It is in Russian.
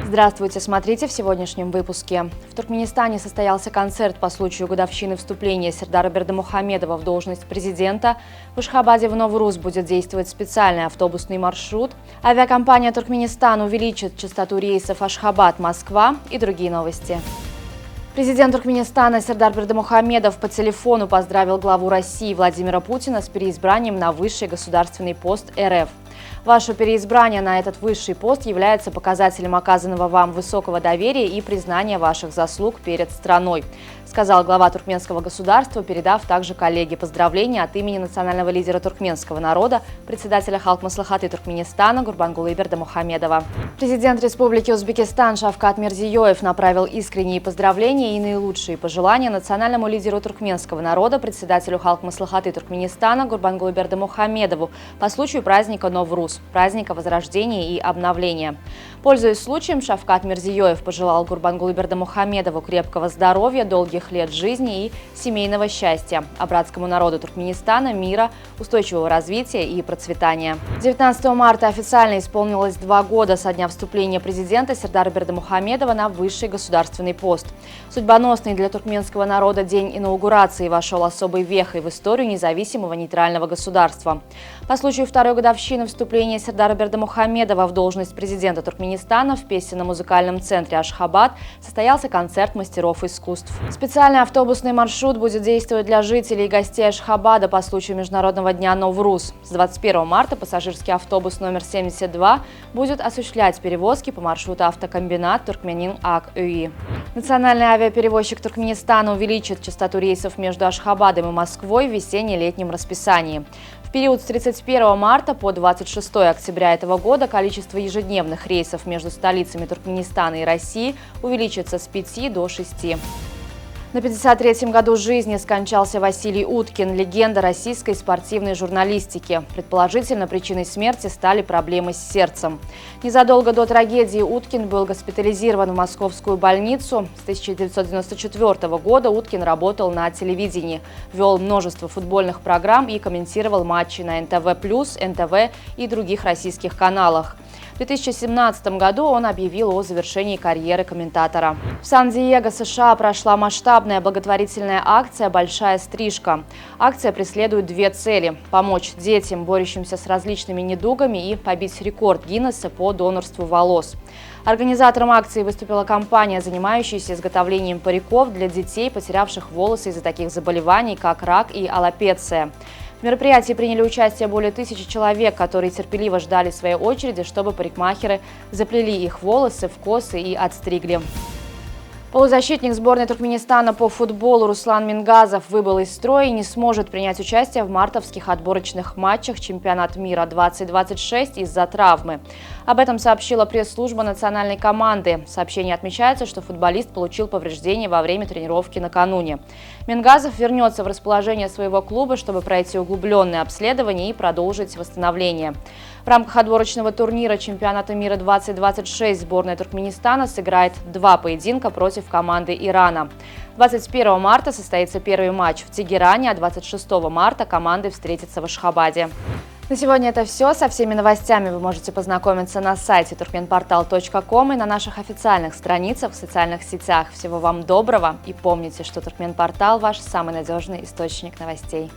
Здравствуйте, смотрите в сегодняшнем выпуске. В Туркменистане состоялся концерт по случаю годовщины вступления Сердара Бердымухамедова в должность президента. В Ашхабаде в Новруз будет действовать специальный автобусный маршрут. Авиакомпания «Туркменистан» увеличит частоту рейсов Ашхабад-Москва и другие новости. Президент Туркменистана Сердар Бердымухамедов по телефону поздравил главу России Владимира Путина с переизбранием на высший государственный пост РФ. Ваше переизбрание на этот высший пост является показателем оказанного вам высокого доверия и признания ваших заслуг перед страной, сказал глава туркменского государства, передав также коллеге поздравления от имени национального лидера туркменского народа, председателя Халк Маслихаты Туркменистана Гурбангулы Бердымухамедова. Президент Республики Узбекистан Шавкат Мирзиёев направил искренние поздравления и наилучшие пожелания национальному лидеру туркменского народа, председателю Халк Маслихаты Туркменистана Гурбангулы Бердымухамедову по случаю праздника Новруз, праздника Возрождения и Обновления. Пользуясь случаем, Шавкат Мирзиёев пожелал Гурбангулы Бердымухамедову крепкого здоровья, долгих лет жизни и семейного счастья, а братскому народу Туркменистана мира, устойчивого развития и процветания. 19 марта официально исполнилось 2 года со дня вступления президента Сердара Бердымухамедова на высший государственный пост. Судьбоносный для туркменского народа день инаугурации вошел особой вехой в историю независимого нейтрального государства. По случаю второй годовщины вступления Сердара Бердымухамедова в должность президента Туркменистана в песенно-музыкальном центре Ашхабад состоялся концерт мастеров искусств. Специальный автобусный маршрут будет действовать для жителей и гостей Ашхабада по случаю Международного дня Новруз. С 21 марта пассажирский автобус номер 72 будет осуществлять перевозки по маршруту автокомбинат Туркменин-Ак-ЮИ. Национальный авиаперевозчик Туркменистана увеличит частоту рейсов между Ашхабадом и Москвой в весенне-летнем расписании. В период с 31 марта по 26 октября этого года количество ежедневных рейсов между столицами Туркменистана и России увеличится с 5 до 6. На 53-м году жизни скончался Василий Уткин, легенда российской спортивной журналистики. Предположительно, причиной смерти стали проблемы с сердцем. Незадолго до трагедии Уткин был госпитализирован в московскую больницу. С 1994 года Уткин работал на телевидении, вел множество футбольных программ и комментировал матчи на НТВ+, НТВ и других российских каналах. В 2017 году он объявил о завершении карьеры комментатора. В Сан-Диего, США, прошла масштабная благотворительная акция «Большая стрижка». Акция преследует 2 цели – помочь детям, борющимся с различными недугами, и побить рекорд Гиннесса по донорству волос. Организатором акции выступила компания, занимающаяся изготовлением париков для детей, потерявших волосы из-за таких заболеваний, как рак и аллопеция. В мероприятии приняли участие более 1000 человек, которые терпеливо ждали своей очереди, чтобы парикмахеры заплели их волосы в косы и отстригли. Полузащитник сборной Туркменистана по футболу Руслан Мингазов выбыл из строя и не сможет принять участие в мартовских отборочных матчах Чемпионата мира 2026 из-за травмы. Об этом сообщила пресс-служба национальной команды. В сообщении отмечается, что футболист получил повреждения во время тренировки накануне. Мингазов вернется в расположение своего клуба, чтобы пройти углубленное обследование и продолжить восстановление. В рамках отборочного турнира Чемпионата мира 2026 сборная Туркменистана сыграет 2 поединка против команды Ирана. 21 марта состоится первый матч в Тегеране, а 26 марта команды встретятся в Ашхабаде. На сегодня это все. Со всеми новостями вы можете познакомиться на сайте turkmenportal.com и на наших официальных страницах в социальных сетях. Всего вам доброго и помните, что Туркменпортал – ваш самый надежный источник новостей.